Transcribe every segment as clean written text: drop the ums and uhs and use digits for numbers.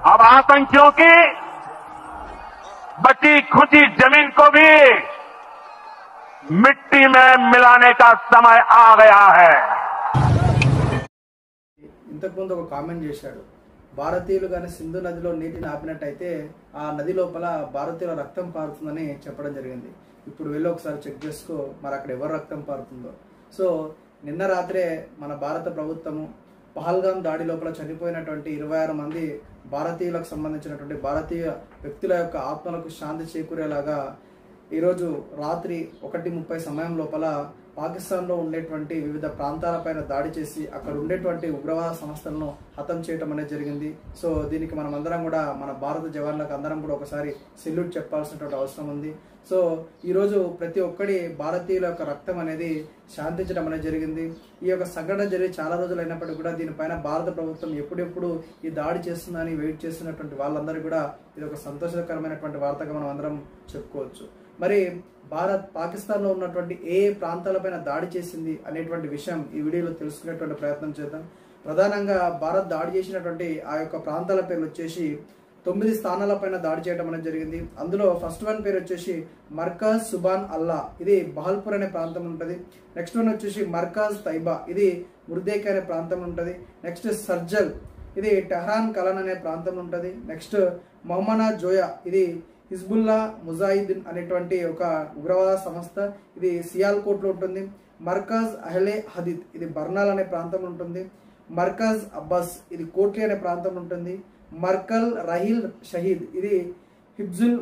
अब आतंकियों की बची खुची जमीन को भी मिट्टी में मिलाने का समय आ गया है। ఇంతకుముందు ఒక కామెంట్ చేశాడు, భారతీయులు కానీ సింధు నదిలో నీటిని ఆపినట్టయితే ఆ నది లోపల భారతీయుల రక్తం పారుతుందని చెప్పడం జరిగింది. ఇప్పుడు వెళ్ళి ఒకసారి చెక్ చేసుకో, మరి అక్కడ ఎవరు రక్తం పారుతుందో. సో నిన్న రాత్రే మన భారత ప్రభుత్వము పహల్గామ్ దాడి లోపల చనిపోయినటువంటి 26 మంది భారతీయులకు సంబంధించినటువంటి భారతీయ వ్యక్తుల యొక్క ఆత్మలకు శాంతి చేకూరేలాగా ఈరోజు రాత్రి 1:30 సమయం లోపల పాకిస్తాన్లో ఉండేటువంటి వివిధ ప్రాంతాలపైన దాడి చేసి అక్కడ ఉండేటువంటి ఉగ్రవాద సంస్థలను హతం చేయడం అనేది జరిగింది. సో దీనికి మనం అందరం కూడా మన భారత జవాన్లకు అందరం కూడా ఒకసారి సెల్యూట్ చెప్పాల్సినటువంటి అవసరం ఉంది. సో ఈరోజు ప్రతి ఒక్కడి భారతీయుల యొక్క రక్తం అనేది శాంతించడం అనేది జరిగింది. ఈ యొక్క సంఘటన జరిగి చాలా రోజులు అయినప్పటికీ కూడా దీనిపైన భారత ప్రభుత్వం ఎప్పుడెప్పుడు ఈ దాడి చేస్తుందని వెయిట్ చేస్తున్నటువంటి వాళ్ళందరూ కూడా ఇది ఒక సంతోషకరమైనటువంటి వార్తగా మనం అందరం చెప్పుకోవచ్చు. మరి పాకిస్తాన్లో ఉన్నటువంటి ఏ ప్రాంతాలపైన దాడి చేసింది అనేటువంటి విషయం ఈ వీడియోలో తెలుసుకునేటువంటి ప్రయత్నం చేద్దాం. ప్రధానంగా భారత్ దాడి చేసినటువంటి ఆ యొక్క ప్రాంతాల పేర్లు వచ్చేసి 9 స్థానాలపైన దాడి చేయడం అనేది జరిగింది. అందులో ఫస్ట్ వన్ పేరు వచ్చేసి మర్కజ్ సుబాన్ అల్లా, ఇది బహల్పూర్ అనే ప్రాంతం ఉంటుంది. నెక్స్ట్ వన్ వచ్చేసి మర్కజ్ తైబా, ఇది ముర్దేక్ అనే ప్రాంతం ఉంటుంది. నెక్స్ట్ సర్జల్, ఇది టెహ్రాన్ కలన్ అనే ప్రాంతం ఉంటుంది. నెక్స్ట్ మొహమ్మనా జోయా, ఇది హిజ్బుల్లా ముజాహిదీన్ అనేటువంటి ఒక ఉగ్రవాద సంస్థ, ఇది సియాల్కోట్లో ఉంటుంది. మర్కజ్ అహ్లే హదీద్, ఇది బర్నాల్ అనే ప్రాంతం ఉంటుంది. మర్కజ్ అబ్బాస్, ఇది కోట్లీ అనే ప్రాంతం ఉంటుంది. మర్కల్ రహీల్ షహీద్, ఇది హిబ్జుల్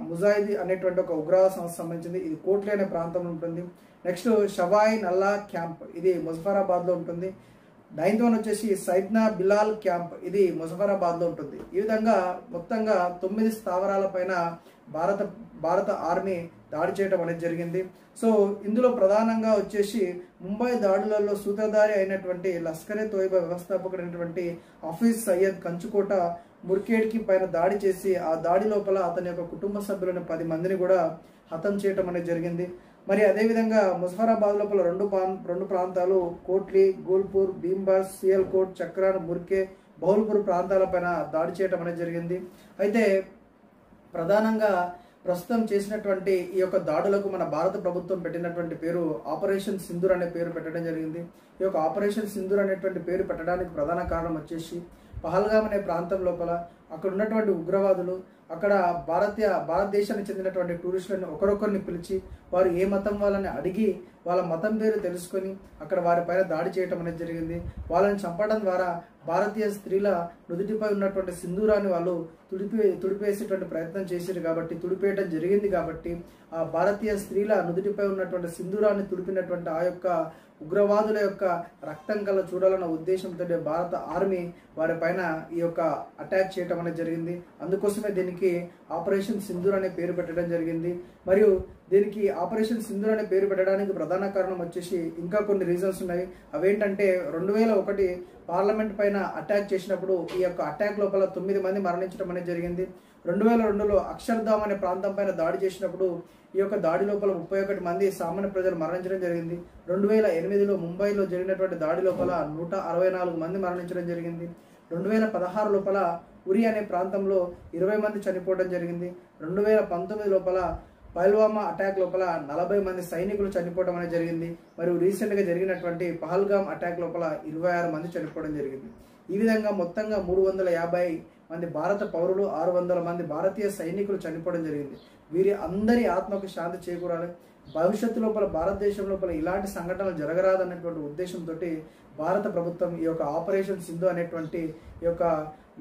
ముజాహిదీ అనేటువంటి ఒక ఉగ్రవాద సంస్థ సంబంధించింది, ఇది కోట్లీ అనే ప్రాంతం ఉంటుంది. నెక్స్ట్ షవాయ్ నల్లా క్యాంప్, ఇది ముజఫరాబాద్లో ఉంటుంది. 9th వన్ వచ్చేసి సైద్నా బిలాల్ క్యాంప్, ఇది ముజఫరాబాద్లో ఉంటుంది. ఈ విధంగా మొత్తంగా 9 స్థావరాలపైన భారత ఆర్మీ దాడి చేయడం అనేది జరిగింది. సో ఇందులో ప్రధానంగా వచ్చేసి ముంబై దాడులలో సూత్రధారి అయినటువంటి లష్కరే తోయిబా వ్యవస్థాపకుడైనటువంటి హఫీజ్ సయ్యద్ కంచుకోట ముర్కేడ్కి పైన దాడి చేసి ఆ దాడి లోపల అతని యొక్క కుటుంబ సభ్యులను 10 మందిని కూడా హతం చేయడం అనేది జరిగింది. మరి అదేవిధంగా ముజఫరాబాద్ లోపల రెండు ప్రాంతాలు కోట్లీ, గోల్పూర్, భీంబార్, సియల్కోట్, చక్రాన్, ముర్కే, బహుల్పూర్ ప్రాంతాలపైన దాడి చేయడం అనేది జరిగింది. అయితే ప్రధానంగా ప్రస్తుతం చేసినటువంటి ఈ యొక్క దాడులకు మన భారత ప్రభుత్వం పెట్టినటువంటి పేరు ఆపరేషన్ సింధూర్ అనే పేరు పెట్టడం జరిగింది. ఈ యొక్క ఆపరేషన్ సింధూర్ అనేటువంటి పేరు పెట్టడానికి ప్రధాన కారణం వచ్చేసి పహల్గామ్ అనే ప్రాంతం లోపల అక్కడ ఉన్నటువంటి ఉగ్రవాదులు అక్కడ భారతదేశానికి చెందినటువంటి టూరిస్టులను ఒకరొకరిని పిలిచి వారు ఏ మతం వాళ్ళని అడిగి వాళ్ళ మతం పేరు తెలుసుకొని అక్కడ వారిపైన దాడి చేయడం అనేది జరిగింది. వాళ్ళని చంపడం ద్వారా భారతీయ స్త్రీల నుదుటిపై ఉన్నటువంటి సింధూరాన్ని వాళ్ళు తుడిపేసేటువంటి ప్రయత్నం చేశారు కాబట్టి, తుడిపేయడం జరిగింది కాబట్టి ఆ భారతీయ స్త్రీల నుదుటిపై ఉన్నటువంటి సింధూరాన్ని తుడిపినటువంటి ఆ యొక్క ఉగ్రవాదుల యొక్క రక్తం కల చూడాలన్న ఉద్దేశంతో భారత ఆర్మీ వారిపైన ఈ యొక్క అటాక్ చేయడం అనేది జరిగింది. అందుకోసమే దీనికి ఆపరేషన్ సింధూర్ అనే పేరు పెట్టడం జరిగింది. మరియు దీనికి ఆపరేషన్ సింధూర్ అనే పేరు పెట్టడానికి ప్రధాన కారణం వచ్చేసి ఇంకా కొన్ని రీజన్స్ ఉన్నాయి. అవేంటంటే 2001 పార్లమెంట్ పైన అటాక్ చేసినప్పుడు ఈ యొక్క అటాక్ లోపల 9 మంది మరణించడం అనేది జరిగింది. 2002లో అక్షర్ధామ్ అనే ప్రాంతం పైన దాడి చేసినప్పుడు ఈ యొక్క దాడి లోపల 31 మంది సామాన్య ప్రజలు మరణించడం జరిగింది. 2008లో ముంబైలో జరిగినటువంటి దాడి లోపల 164 మంది మరణించడం జరిగింది. 2016 లోపల ఉరి అనే ప్రాంతంలో 20 మంది చనిపోవడం జరిగింది. 2019 లోపల పహల్వామా అటాక్ లోపల 40 మంది సైనికులు చనిపోవడం అనేది జరిగింది. మరియు రీసెంట్గా జరిగినటువంటి పహల్గామ్ అటాక్ లోపల 26 మంది చనిపోవడం జరిగింది. ఈ విధంగా మొత్తంగా 350 మంది భారత పౌరులు, 600 మంది భారతీయ సైనికులు చనిపోవడం జరిగింది. వీరి అందరి ఆత్మకు శాంతి చేకూరాలి, భవిష్యత్తు లోపల భారతదేశం లోపల ఇలాంటి సంఘటనలు జరగరాదనేటువంటి ఉద్దేశంతో భారత ప్రభుత్వం ఈ యొక్క ఆపరేషన్ సింధు అనేటువంటి ఈ యొక్క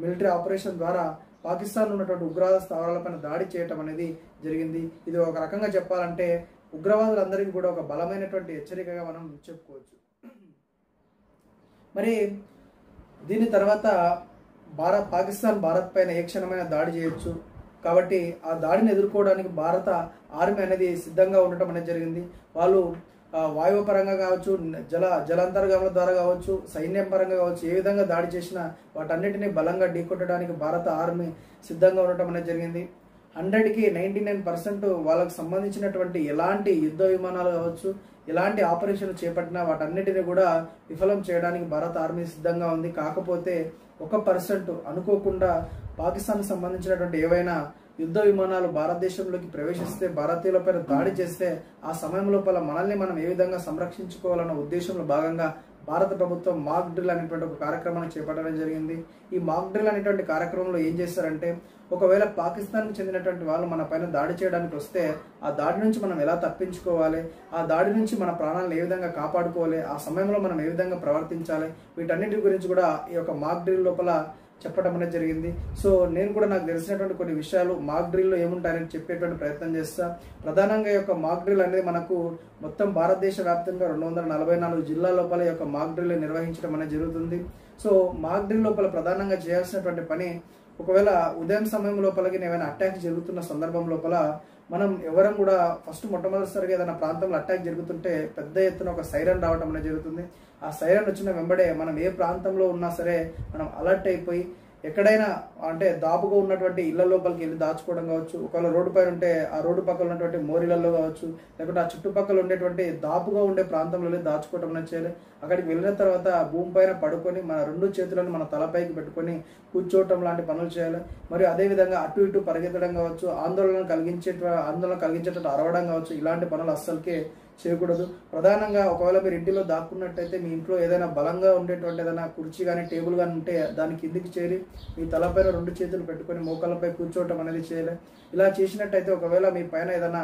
మిలిటరీ ఆపరేషన్ ద్వారా పాకిస్తాన్లో ఉన్నటువంటి ఉగ్రవాద స్థావరాలపైన దాడి చేయటం అనేది జరిగింది. ఇది ఒక రకంగా చెప్పాలంటే ఉగ్రవాదులందరికీ కూడా ఒక బలమైనటువంటి హెచ్చరికగా మనం చెప్పుకోవచ్చు. మరి దీని తర్వాత పాకిస్తాన్ భారత్ పైన ఏ క్షణమైన దాడి చేయొచ్చు కాబట్టి ఆ దాడిని ఎదుర్కోవడానికి భారత ఆర్మీ అనేది సిద్ధంగా ఉండటం అనేది జరిగింది. వాళ్ళు వాయుపరంగా కావచ్చు, జలాంతర్గాముల ద్వారా కావచ్చు, సైన్యం పరంగా కావచ్చు, ఏ విధంగా దాడి చేసినా వాటన్నిటిని బలంగా ఢీకొట్టడానికి భారత ఆర్మీ సిద్ధంగా ఉండటం అనేది జరిగింది. 100కి 99% వాళ్ళకు సంబంధించినటువంటి ఎలాంటి యుద్ధ విమానాలు కావచ్చు, ఎలాంటి ఆపరేషన్లు చేపట్టినా వాటన్నిటిని కూడా విఫలం చేయడానికి భారత ఆర్మీ సిద్ధంగా ఉంది. కాకపోతే 1% అనుకోకుండా పాకిస్తాన్కి సంబంధించినటువంటి ఏవైనా యుద్ధ విమానాలు భారతదేశంలోకి ప్రవేశిస్తే, భారతీయులపై దాడి చేస్తే ఆ సమయం లోపల మనల్ని మనం ఏ విధంగా సంరక్షించుకోవాలన్న ఉద్దేశంలో భాగంగా భారత ప్రభుత్వం మాక్ డ్రిల్ అనేటువంటి ఒక కార్యక్రమాన్ని చేపట్టడం జరిగింది. ఈ మాక్ డ్రిల్ అనేటువంటి కార్యక్రమంలో ఏం చేస్తారంటే, ఒకవేళ పాకిస్తాన్కి చెందినటువంటి వాళ్ళు మన పైన దాడి చేయడానికి వస్తే ఆ దాడి నుంచి మనం ఎలా తప్పించుకోవాలి, ఆ దాడి నుంచి మన ప్రాణాలను ఏ విధంగా కాపాడుకోవాలి, ఆ సమయంలో మనం ఏ విధంగా ప్రవర్తించాలి, వీటన్నిటి గురించి కూడా ఈ యొక్క మాక్ డ్రిల్ లోపల చెప్పడం అనేది జరిగింది. సో నేను కూడా నాకు తెలిసినటువంటి కొన్ని విషయాలు మాక్ డ్రిల్లో ఏముంటాయని చెప్పేటువంటి ప్రయత్నం చేస్తా. ప్రధానంగా ఈ యొక్క మాక్ డ్రిల్ అనేది మనకు మొత్తం భారతదేశ వ్యాప్తంగా 244 జిల్లాల లోపల ఈ యొక్క మాక్ డ్రిల్ నిర్వహించడం అనేది జరుగుతుంది. సో మాక్ డ్రిల్ లోపల ప్రధానంగా చేయాల్సినటువంటి పని, ఒకవేళ ఉదయం సమయం లోపలకి ఏమైనా అటాక్ జరుగుతున్న సందర్భం లోపల మనం ఎవరం కూడా ఫస్ట్ మొట్టమొదటిసారిగా ఏదైనా ప్రాంతంలో అటాక్ జరుగుతుంటే పెద్ద ఎత్తున ఒక సైరన్ రావడం అనేది జరుగుతుంది. ఆ సైరన్ వచ్చిన వెంబడే మనం ఏ ప్రాంతంలో ఉన్నా సరే మనం అలర్ట్ అయిపోయి ఎక్కడైనా అంటే దాపుగా ఉన్నటువంటి ఇళ్ల లోపలికి వెళ్ళి దాచుకోవడం కావచ్చు, ఒకవేళ రోడ్డు పైన ఉంటే ఆ రోడ్డు పక్కన ఉన్నటువంటి మోరీలలో కావచ్చు, లేకపోతే ఆ చుట్టుపక్కల ఉండేటువంటి దాపుగా ఉండే ప్రాంతంలో దాచుకోవడం అనేది చేయాలి. అక్కడికి వెళ్ళిన తర్వాత భూమి పైన పడుకొని మన 2 చేతులను మన తలపైకి పెట్టుకొని కూర్చోవటం లాంటి పనులు చేయాలి. మరియు అదేవిధంగా అటు ఇటు పరిగెత్తడం కావచ్చు, ఆందోళన కలిగించేటట్టు అరవడం కావచ్చు, ఇలాంటి పనులు అస్సలకే చేయకూడదు. ప్రధానంగా ఒకవేళ మీరు ఇంటిలో దాక్కున్నట్టయితే మీ ఇంట్లో ఏదైనా బలంగా ఉండేటువంటి ఏదైనా కుర్చీ కానీ టేబుల్ కానీ ఉంటే దాని కిందికి చేరి మీ తలపైన 2 చేతులు పెట్టుకొని మోకాళ్ళపై కూర్చోవటం అనేది చేయాలి. ఇలా చేసినట్టయితే ఒకవేళ మీ పైన ఏదైనా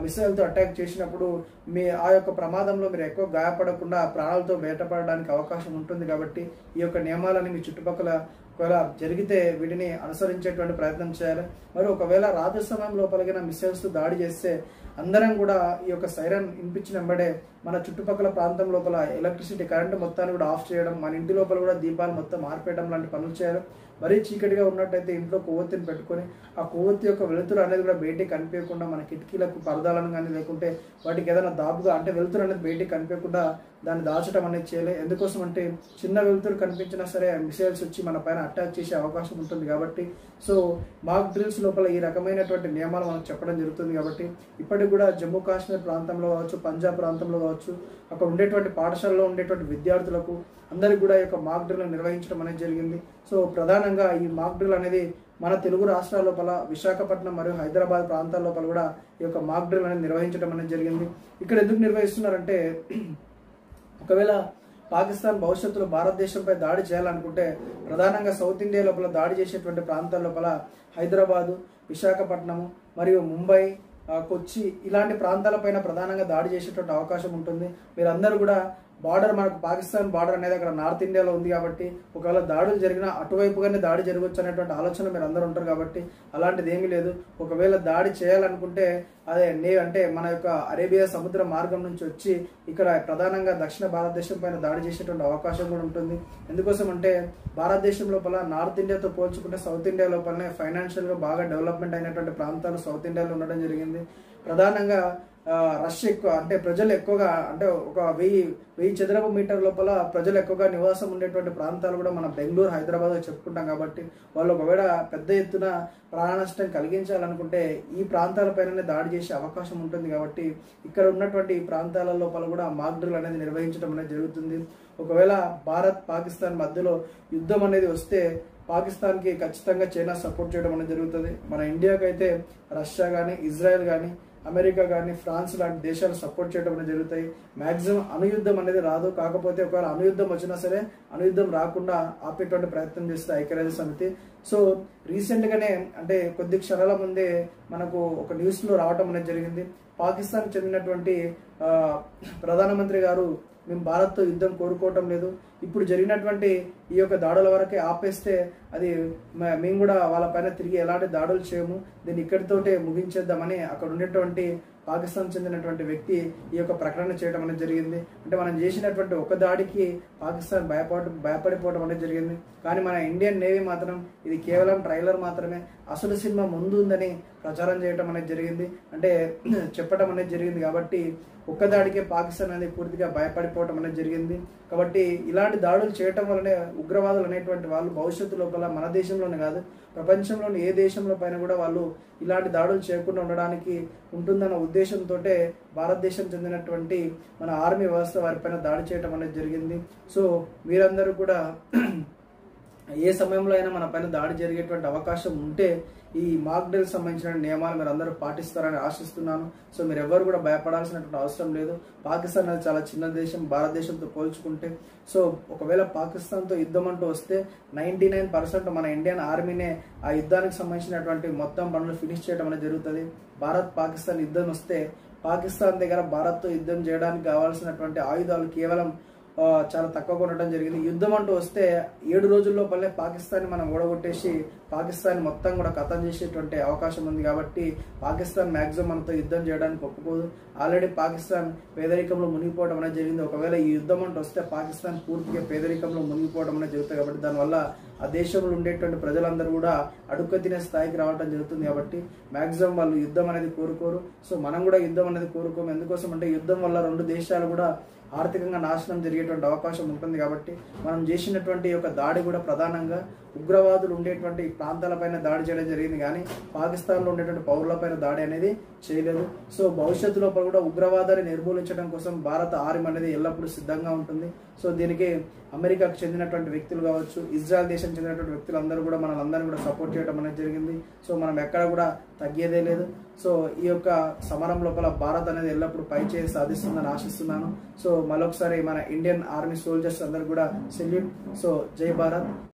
మిసైల్తో అటాక్ చేసినప్పుడు మీ ఆ యొక్క ప్రమాదంలో మీరు ఎక్కువ గాయపడకుండా ప్రాణాలతో బయటపడడానికి అవకాశం ఉంటుంది. కాబట్టి ఈ యొక్క నియమాలని మీ చుట్టుపక్కల ఒకవేళ జరిగితే వీటిని అనుసరించేటువంటి ప్రయత్నం చేయాలి. మరి ఒకవేళ రాత్రి సమయం లోపలిగిన మిసైల్స్తో దాడి చేస్తే అందరం కూడా ఈ యొక్క సైరన్ వినిపించిన వెంబడే మన చుట్టుపక్కల ప్రాంతం లోపల ఎలక్ట్రిసిటీ కరెంటు మొత్తాన్ని కూడా ఆఫ్ చేయడం, మన ఇంటి లోపల కూడా దీపాలు మొత్తం ఆర్పేయడం లాంటి పనులు చేయాలి. మరీ చీకటిగా ఉన్నట్టయితే ఇంట్లో కొవ్వొత్తిని పెట్టుకొని ఆ కొవ్వొత్తి యొక్క వెలుతురు అనేది కూడా బయటికి కనిపించకుండా మన కిటికీలకు పరదాలను కానీ లేకుంటే వాటికి ఏదైనా దాపుగా అంటే వెలుతురు అనేది బయటికి కనిపించకుండా దాన్ని దాచడం అనేది చేయాలి. ఎందుకోసం అంటే చిన్న వెలుతురు కనిపించినా సరే మిసైల్స్ వచ్చి మన పైన అటాక్ చేసే అవకాశం ఉంటుంది. కాబట్టి సో మాక్ డ్రిల్స్ లోపల ఈ రకమైనటువంటి నియమాలు మనకు చెప్పడం జరుగుతుంది. కాబట్టి ఇప్పటికి కూడా జమ్మూ కాశ్మీర్ ప్రాంతంలో కావచ్చు, పంజాబ్ ప్రాంతంలో కావచ్చు, అక్కడ ఉండేటువంటి పాఠశాలలో ఉండేటువంటి విద్యార్థులకు అందరికి కూడా ఈ యొక్క మాక్ డ్రిల్ నిర్వహించడం అనేది జరిగింది. సో ప్రధానంగా ఈ మాక్ డ్రిల్ అనేది మన తెలుగు రాష్ట్రాల లోపల విశాఖపట్నం మరియు హైదరాబాద్ ప్రాంతాల లోపల కూడా ఈ యొక్క మాక్ డ్రిల్ అనేది నిర్వహించడం అనేది జరిగింది. ఇక్కడ ఎందుకు నిర్వహిస్తున్నారంటే, ఒకవేళ పాకిస్తాన్ భవిష్యత్తులో భారతదేశంపై దాడి చేయాలనుకుంటే ప్రధానంగా సౌత్ ఇండియా లోపల దాడి చేసేటువంటి ప్రాంతాల లోపల హైదరాబాదు, విశాఖపట్నము మరియు ముంబై, కొచ్చి ఇలాంటి ప్రాంతాలపైన ప్రధానంగా దాడి చేసేటువంటి అవకాశం ఉంటుంది. మీరందరూ కూడా బార్డర్, మనకు పాకిస్తాన్ బార్డర్ అనేది అక్కడ నార్త్ ఇండియాలో ఉంది కాబట్టి ఒకవేళ దాడులు జరిగినా అటువైపుగానే దాడి జరగవచ్చు అనేటువంటి ఆలోచన మీరు అందరూ ఉంటారు. కాబట్టి అలాంటిది ఏమీ లేదు. ఒకవేళ దాడి చేయాలనుకుంటే అదే అంటే మన యొక్క అరేబియా సముద్ర మార్గం నుంచి వచ్చి ఇక్కడ ప్రధానంగా దక్షిణ భారతదేశం పైన దాడి చేసేటువంటి అవకాశం కూడా ఉంటుంది. ఎందుకోసం అంటే భారతదేశం లోపల నార్త్ ఇండియాతో పోల్చుకుంటే సౌత్ ఇండియా లోపలనే ఫైనాన్షియల్గా బాగా డెవలప్మెంట్ అయినటువంటి ప్రాంతాలు సౌత్ ఇండియాలో ఉండడం జరిగింది. ప్రధానంగా రష్ ఎక్కువ, అంటే ప్రజలు ఎక్కువగా, అంటే ఒక 1000 చదరపు మీటర్ లోపల ప్రజలు ఎక్కువగా నివాసం ఉండేటువంటి ప్రాంతాలు కూడా మనం బెంగళూరు, హైదరాబాద్ చెప్పుకుంటాం. కాబట్టి వాళ్ళు ఒకవేళ పెద్ద ఎత్తున ప్రాణ నష్టం కలిగించాలనుకుంటే ఈ ప్రాంతాలపైననే దాడి చేసే అవకాశం ఉంటుంది. కాబట్టి ఇక్కడ ఉన్నటువంటి ఈ ప్రాంతాల లోపల కూడా మాక్ డ్రిల్ అనేది నిర్వహించడం అనేది జరుగుతుంది. ఒకవేళ భారత్ పాకిస్తాన్ మధ్యలో యుద్ధం అనేది వస్తే పాకిస్తాన్కి ఖచ్చితంగా చైనా సపోర్ట్ చేయడం అనేది జరుగుతుంది. మన ఇండియాకి అయితే రష్యా కానీ, ఇజ్రాయెల్ కానీ, అమెరికా కానీ, ఫ్రాన్స్ లాంటి దేశాలు సపోర్ట్ చేయడం అనేది జరుగుతాయి. మ్యాక్సిమం అణుయుద్ధం అనేది రాదు. కాకపోతే ఒకవేళ అణుయుద్ధం వచ్చినా సరే అణుయుద్ధం రాకుండా ఆపేటువంటి ప్రయత్నం చేస్తే ఐక్యరాజ్య సమితి. సో రీసెంట్గానే అంటే కొద్ది క్షణాల ముందే మనకు ఒక న్యూస్లో రావడం అనేది జరిగింది. పాకిస్తాన్ చెందినటువంటి ప్రధానమంత్రి గారు మేము భారత్తో యుద్ధం కోరుకోవటం లేదు, ఇప్పుడు జరిగినటువంటి ఈ యొక్క దాడుల వరకే ఆపేస్తే అది మేము కూడా వాళ్ళపైన తిరిగి ఎలాంటి దాడులు చేయము, దీన్ని ఇక్కడితోటే ముగించేద్దామని అక్కడ ఉండేటువంటి పాకిస్తాన్ చెందినటువంటి వ్యక్తి ఈ యొక్క ప్రకటన చేయడం అనేది జరిగింది. అంటే మనం చేసినటువంటి ఒక దాడికి పాకిస్తాన్ భయపడిపోవడం అనేది జరిగింది. కానీ మన ఇండియన్ నేవీ మాత్రం ఇది కేవలం ట్రైలర్ మాత్రమే, అసలు సినిమా ముందు ఉందని ప్రచారం చేయడం అనేది జరిగింది, అంటే చెప్పడం అనేది జరిగింది. కాబట్టి ఒక్క దాడికే పాకిస్తాన్ అనేది పూర్తిగా భయపడిపోవడం అనేది జరిగింది. కాబట్టి ఇలాంటి దాడులు చేయటం వల్లనే ఉగ్రవాదులు అనేటువంటి వాళ్ళు భవిష్యత్తు లోపల మన దేశంలోనే కాదు ప్రపంచంలోని ఏ దేశంలో పైన కూడా వాళ్ళు ఇలాంటి దాడులు చేయకుండా ఉండడానికి ఉంటుందన్న ఉద్దేశంతో భారతదేశం చెందినటువంటి మన ఆర్మీ వ్యవస్థ వారిపైన దాడి చేయడం అనేది జరిగింది. సో మీరందరూ కూడా ఏ సమయంలో అయినా మన పైన దాడి జరిగేటువంటి అవకాశం ఉంటే ఈ మాక్ డ్రిల్ సంబంధించిన నియమాలు మీరు అందరూ పాటిస్తారని ఆశిస్తున్నాను. సో మీరు ఎవరు కూడా భయపడాల్సినటువంటి అవసరం లేదు. పాకిస్తాన్ అనేది చాలా చిన్న దేశం భారతదేశంతో పోల్చుకుంటే. సో ఒకవేళ పాకిస్తాన్తో యుద్ధం అంటూ వస్తే 99% మన ఇండియన్ ఆర్మీనే ఆ యుద్ధానికి సంబంధించినటువంటి మొత్తం పనులు ఫినిష్ చేయడం అనేది జరుగుతుంది. భారత్ పాకిస్తాన్ యుద్ధం వస్తే పాకిస్తాన్ దగ్గర భారత్తో యుద్ధం చేయడానికి కావాల్సినటువంటి ఆయుధాలు కేవలం చాలా తక్కువగా ఉండటం జరిగింది. యుద్ధం అంటూ వస్తే 7 రోజుల్లోపలే పాకిస్తాన్ మనం ఓడగొట్టేసి పాకిస్తాన్ మొత్తం కూడా ఖతం చేసేటువంటి అవకాశం ఉంది. కాబట్టి పాకిస్తాన్ మ్యాక్సిమం మనతో యుద్ధం చేయడానికి ఒప్పుకోదు. ఆల్రెడీ పాకిస్తాన్ పేదరికంలో మునిగిపోవడం అనేది జరిగింది. ఒకవేళ ఈ యుద్ధం అంటూ వస్తే పాకిస్తాన్ పూర్తిగా పేదరికంలో మునిగిపోవడం అనేది జరుగుతుంది. కాబట్టి దానివల్ల ఆ దేశంలో ఉండేటువంటి ప్రజలందరూ కూడా అడుక్క తినే స్థాయికి రావడం జరుగుతుంది. కాబట్టి మ్యాక్సిమం వాళ్ళు యుద్ధం అనేది కోరుకోరు. సో మనం కూడా యుద్ధం అనేది కోరుకోము. ఎందుకోసం అంటే యుద్ధం వల్ల 2 దేశాలు కూడా ఆర్థికంగా నాశనం జరిగేటువంటి అవకాశం ఉంటుంది. కాబట్టి మనం చేసినటువంటి యొక్క దాడి కూడా ప్రధానంగా ఉగ్రవాదులు ఉండేటువంటి ప్రాంతాలపైన దాడి చేయడం జరిగింది, కానీ పాకిస్తాన్లో ఉండేటువంటి పౌరులపైన దాడి అనేది చేయలేదు. సో భవిష్యత్తులో కూడా ఉగ్రవాదాన్ని నిర్మూలించడం కోసం భారత ఆర్మీ అనేది ఎల్లప్పుడూ సిద్ధంగా ఉంటుంది. సో దీనికి అమెరికాకు చెందినటువంటి వ్యక్తులు కావచ్చు, ఇజ్రాయెల్ దేశం చెందినటువంటి వ్యక్తులు అందరూ కూడా మనల్ని కూడా సపోర్ట్ చేయడం అనేది జరిగింది. సో మనం ఎక్కడ కూడా తగ్గేదే లేదు. సో ఈ యొక్క సమరం లోపల భారత్ అనేది ఎల్లప్పుడూ పై చేసి సాధిస్తుందని ఆశిస్తున్నాను. సో మరొకసారి మన ఇండియన్ ఆర్మీ సోల్జర్స్ అందరూ కూడా సెల్యూట్. సో జై భారత్.